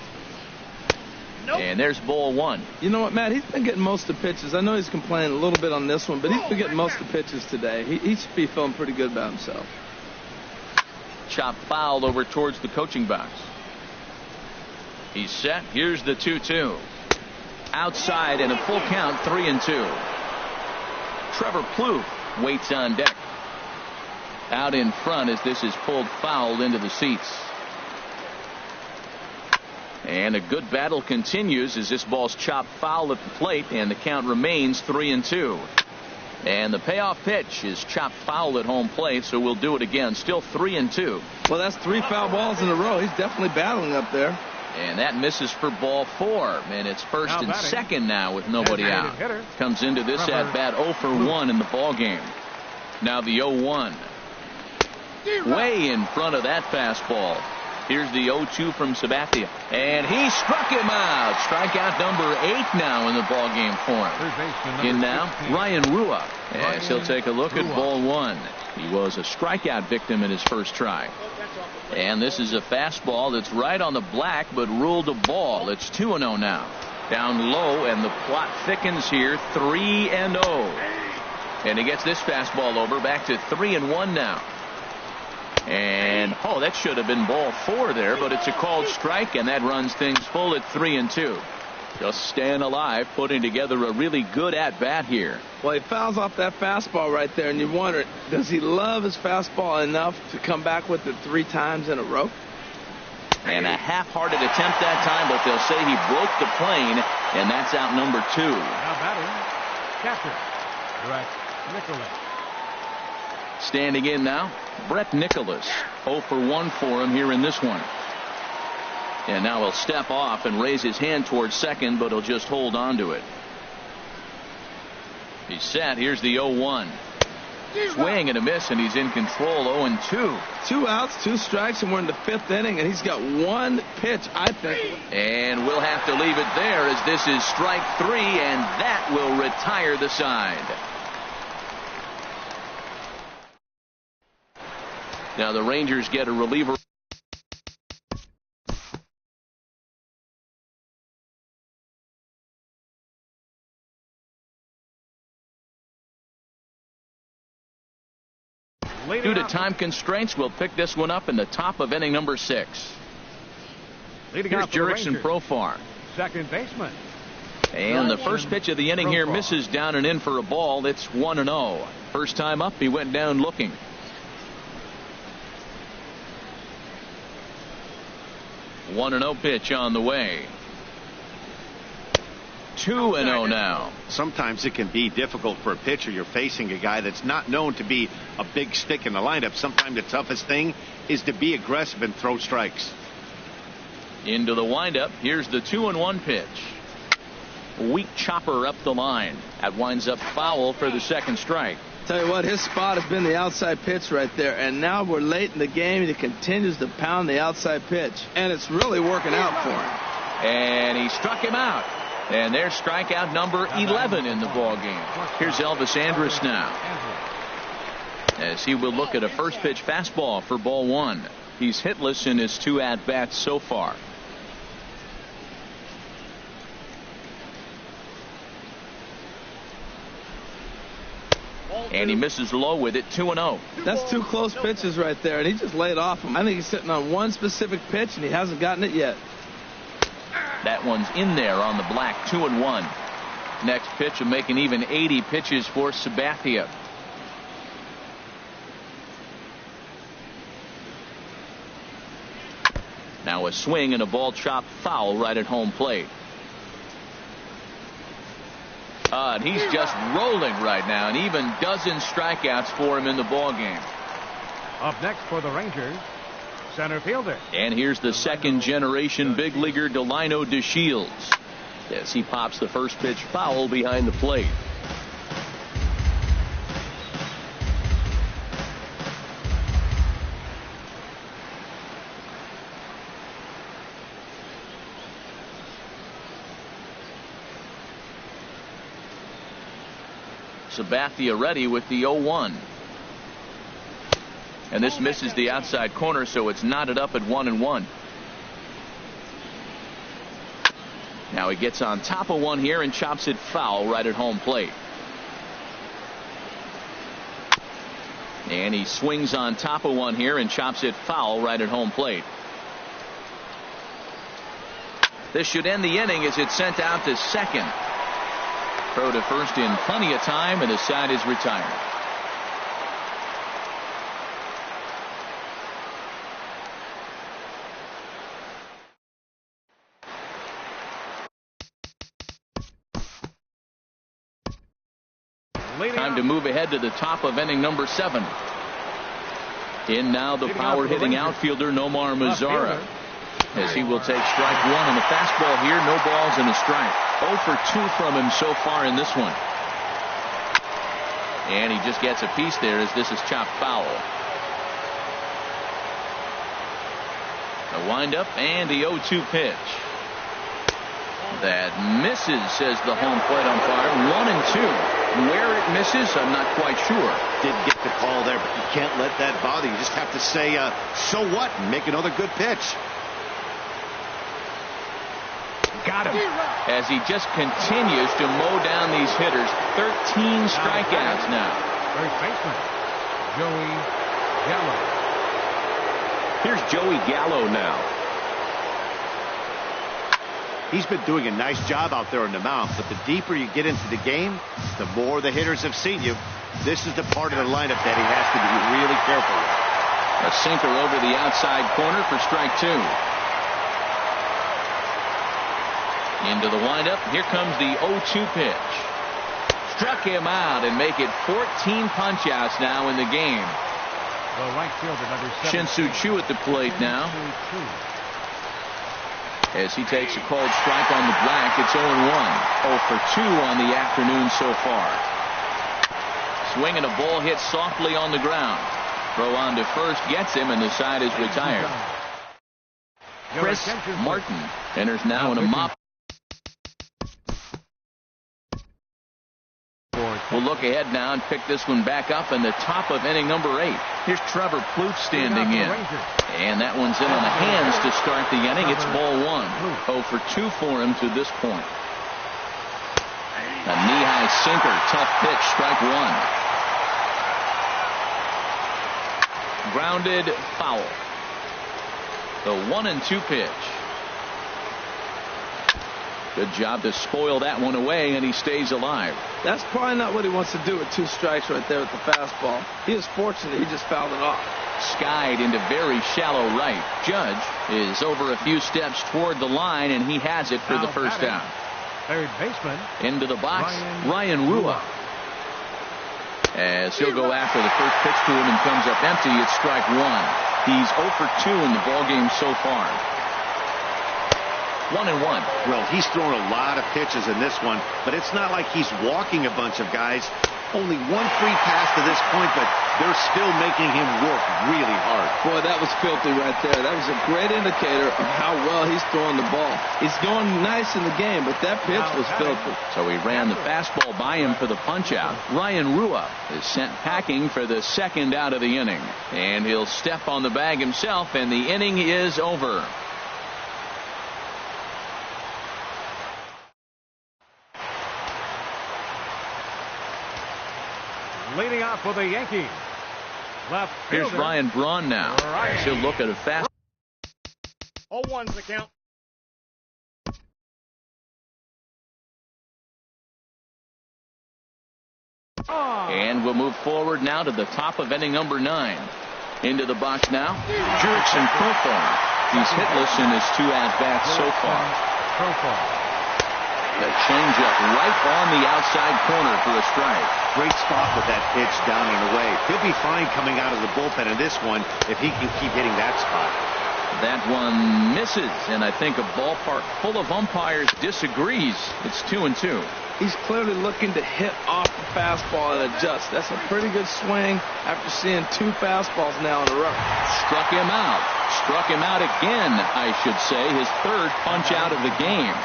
Nope. And there's ball 1. You know what, Matt? He's been getting most of the pitches. I know he's complaining a little bit on this one, but he's been getting most of the pitches today. He should be feeling pretty good about himself. Chop fouled over towards the coaching box. He's set. Here's the 2-2. Outside and a full count, 3-2. Trevor Plouffe waits on deck. Out in front as this is pulled foul into the seats. And a good battle continues as this ball's chopped foul at the plate, and the count remains 3-2. And the payoff pitch is chopped foul at home plate, so we'll do it again. Still 3-2. Well, that's 3 foul balls in a row. He's definitely battling up there. And that misses for ball 4. And it's first and second now with nobody out. Comes into this at bat 0 for 1 in the ball game. Now the 0-1. Way in front of that fastball. Here's the 0-2 from Sabathia. And he struck him out. Strikeout number 8 now in the ball game for him. In now, Ryan Rua. As he'll take a look at ball 1. He was a strikeout victim in his first try. And this is a fastball that's right on the black, but ruled a ball. It's 2-0 now. Down low, and the plot thickens here. 3-0. And he gets this fastball over, back to 3-1 now. And oh, that should have been ball 4 there, but it's a called strike, and that runs things full at 3-2. Just staying alive, putting together a really good at bat here. Well, he fouls off that fastball right there, and you wonder, does he love his fastball enough to come back with it 3 times in a row? And a half-hearted attempt that time, but they'll say he broke the plane, and that's out number 2. Now batting, catcher, Brett Nicholas. Standing in now, Brett Nicholas. 0 for 1 for him here in this one. And now he'll step off and raise his hand towards second, but he'll just hold on to it. He's set. Here's the 0-1. Swing and a miss, and he's in control. 0-2. 2 outs, 2 strikes, and we're in the 5th inning, and he's got 1 pitch, I think. And we'll have to leave it there as this is strike 3, and that will retire the side. Now the Rangers get a reliever. Due to time constraints, we'll pick this one up in the top of inning number 6. Here's Jurickson Profar, second baseman. And the first pitch of the inning here misses down and in for a ball. It's 1-0. First time up, he went down looking. One 1-0 pitch on the way. 2-0 now. Sometimes it can be difficult for a pitcher. You're facing a guy that's not known to be a big stick in the lineup. Sometimes the toughest thing is to be aggressive and throw strikes. Into the windup. Here's the 2-1 pitch. Weak chopper up the line. That winds up foul for the second strike. Tell you what, his spot has been the outside pitch right there, and now we're late in the game, and he continues to pound the outside pitch, and it's really working out for him. And he struck him out. And there's strikeout number 11 in the ball game. Here's Elvis Andrus now, as he will look at a first pitch fastball for ball 1. He's hitless in his 2 at-bats so far. And he misses low with it. 2-0. That's 2 close pitches right there, and he just laid off him. I think he's sitting on one specific pitch, and he hasn't gotten it yet. That one's in there on the black. 2-1. Next pitch will make an even 80 pitches for Sabathia. Now a swing and a ball chopped foul right at home plate. And he's just rolling right now, and even dozen strikeouts for him in the ball game. Up next for the Rangers, center fielder. And here's the second generation big leaguer Delino DeShields, as he pops the first pitch foul behind the plate. Sabathia ready with the 0-1. And this misses the outside corner, so it's knotted up at 1-1. Now he gets on top of one here and chops it foul right at home plate. And he swings on top of one here and chops it foul right at home plate. This should end the inning as it's sent out to second. Throw to first in plenty of time, and the side is retired. Time to move ahead to the top of inning number 7. In now the power-hitting outfielder Nomar Mazara, as he will take strike 1 on the fastball here. No balls and a strike. 0 for 2 from him so far in this one. And he just gets a piece there as this is chopped foul. A windup and the 0-2 pitch. That misses, says the home plate umpire. 1-2. Where it misses, I'm not quite sure. Didn't get the call there, but you can't let that bother you. Just have to say, so what, and make another good pitch. Got him. As he just continues to mow down these hitters. 13 strikeouts now. First baseman, Joey Gallo. Here's Joey Gallo now. He's been doing a nice job out there on the mound, but the deeper you get into the game, the more the hitters have seen you. This is the part of the lineup that he has to be really careful with. A sinker over the outside corner for strike 2. Into the windup. Here comes the 0-2 pitch. Struck him out and make it 14 punch-outs now in the game. The right fielder, number 7. Shin-Soo Choo at the plate now. As he takes a called strike on the black, it's 0-1. 0 for 2 on the afternoon so far. Swinging a ball hit softly on the ground. Throw on to first gets him, and the side is retired. Chris Martin enters now in a mop. We'll look ahead now and pick this one back up in the top of inning number 8. Here's Trevor Plouffe standing in. And that one's in on the hands to start the inning. It's ball 1. 0 for 2 for him to this point. A knee-high sinker. Tough pitch. Strike 1. Grounded foul. The 1-2 pitch. Good job to spoil that one away, and he stays alive. That's probably not what he wants to do with 2 strikes right there with the fastball. He is fortunate he just fouled it off. Skied into very shallow right. Judge is over a few steps toward the line, and he has it for the first out. Third baseman. Into the box, Ryan Rua. As he'll go after the first pitch to him and comes up empty, it's strike 1. He's 0 for 2 in the ballgame so far. 1-1. Well, he's thrown a lot of pitches in this one, but it's not like he's walking a bunch of guys. Only 1 free pass to this point, but they're still making him work really hard. Boy, that was filthy right there. That was a great indicator of how well he's throwing the ball. He's going nice in the game, but that pitch was filthy. So he ran the fastball by him for the punch-out. Ryan Rua is sent packing for the second out of the inning. And he'll step on the bag himself, and the inning is over. Leading off for the Yankees. Left Here's fielder. Ryan Braun now. He'll look at a fast. 0-1's the count. And we'll move forward now to the top of inning number 9. Into the box now, Jurickson Profar. He's hitless in his 2 at-bats so far. The changeup right on the outside corner for a strike. Great spot with that pitch down and away. He'll be fine coming out of the bullpen in this one if he can keep hitting that spot. That one misses, and I think a ballpark full of umpires disagrees. It's 2-2. He's clearly looking to hit off the fastball and adjust. That's a pretty good swing after seeing 2 fastballs now in a row. Struck him out. Struck him out again, I should say. His 3rd punch out of the game.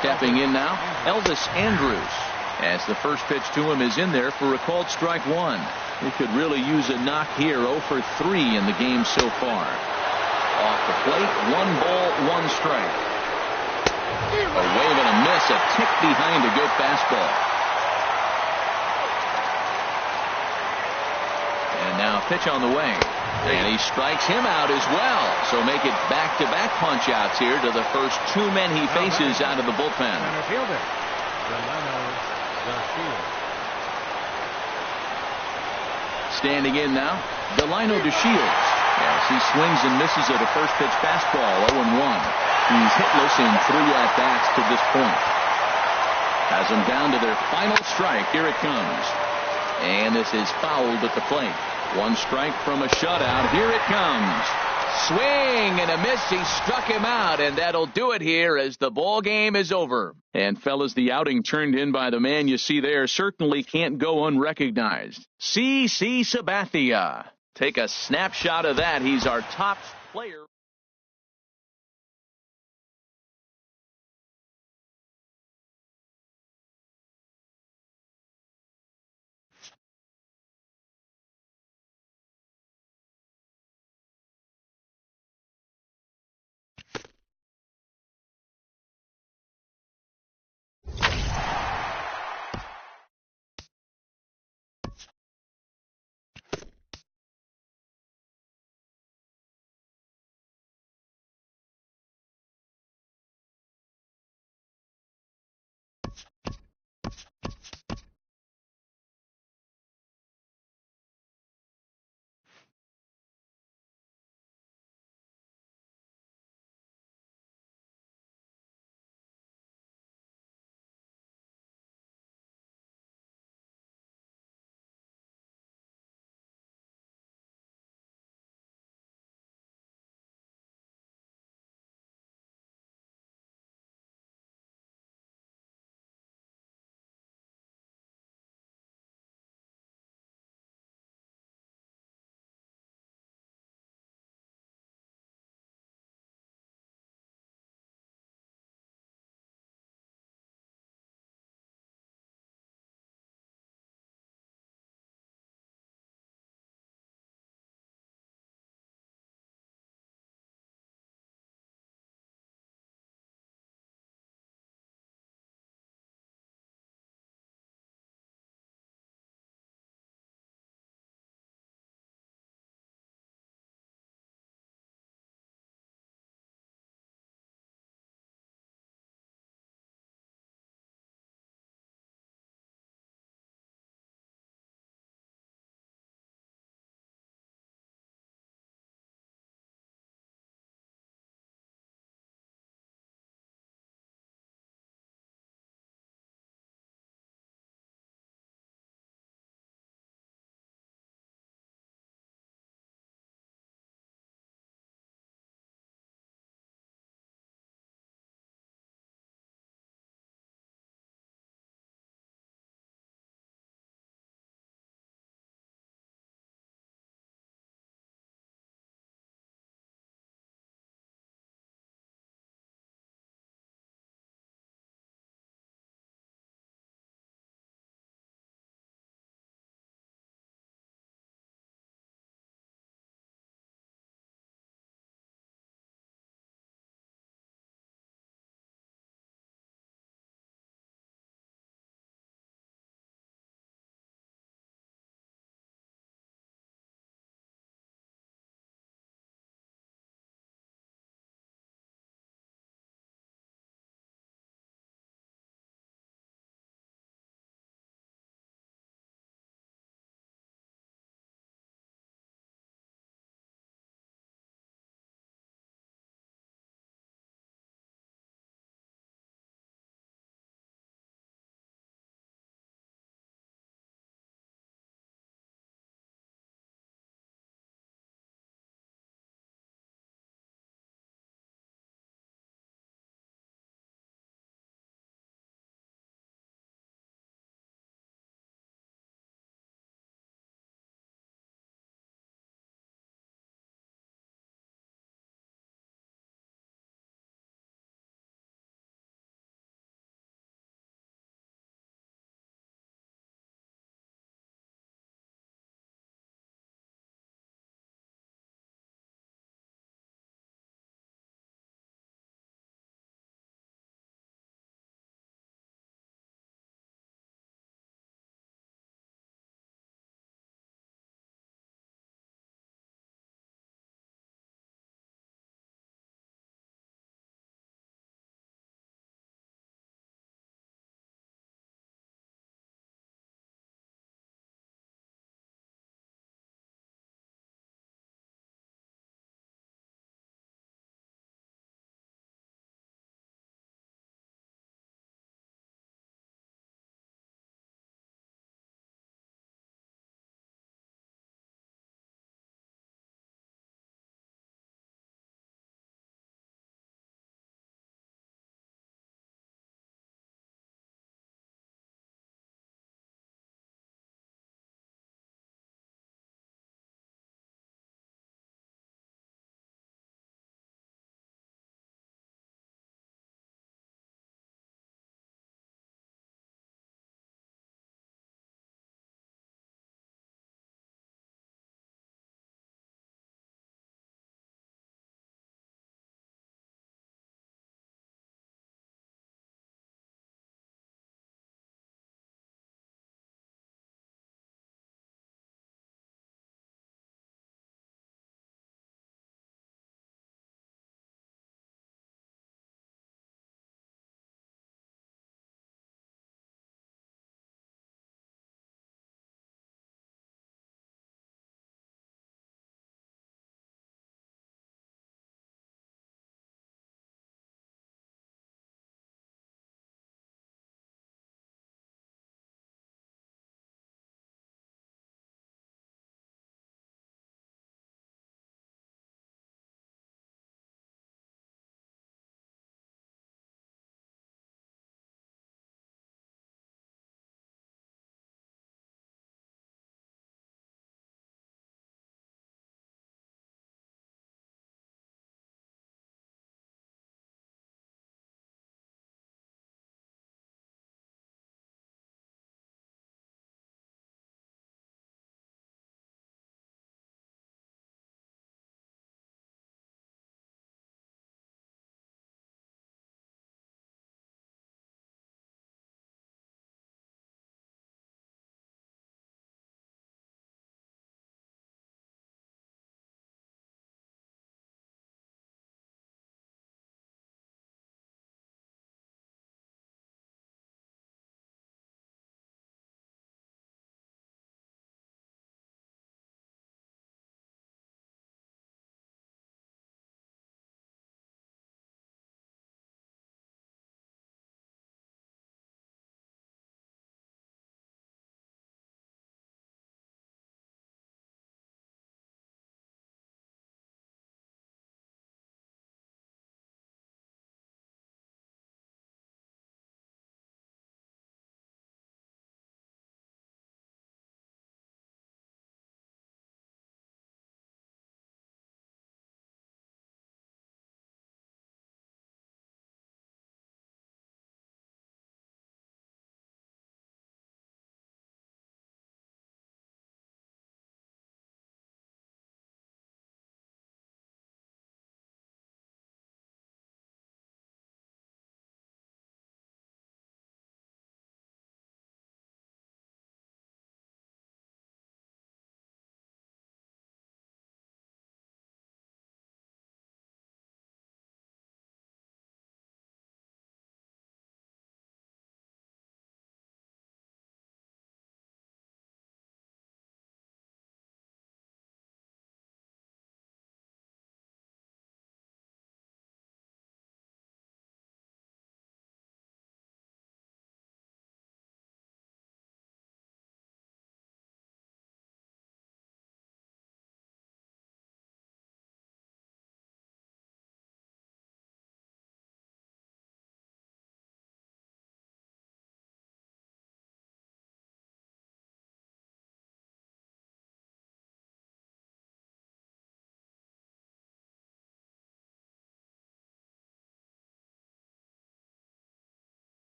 Stepping in now, Elvis Andrus, as the first pitch to him is in there for a called strike 1. He could really use a knock here. 0 for 3 in the game so far. Off the plate, 1 ball, 1 strike. A wave and a miss, a tick behind a good fastball. And now a pitch on the way. And he strikes him out as well. So make it back-to-back punch-outs here to the first 2 men he faces out of the bullpen. Center fielder, Standing in now, Delino DeShields. As he swings and misses at a first pitch fastball, 0-1. He's hitless in 3 at-bats to this point. Has them down to their final strike. Here it comes. And this is fouled at the plate. One strike from a shutout. Here it comes. Swing and a miss. He struck him out, and that'll do it here as the ball game is over. And fellas, the outing turned in by the man you see there certainly can't go unrecognized. C.C. Sabathia. Take a snapshot of that. He's our top player.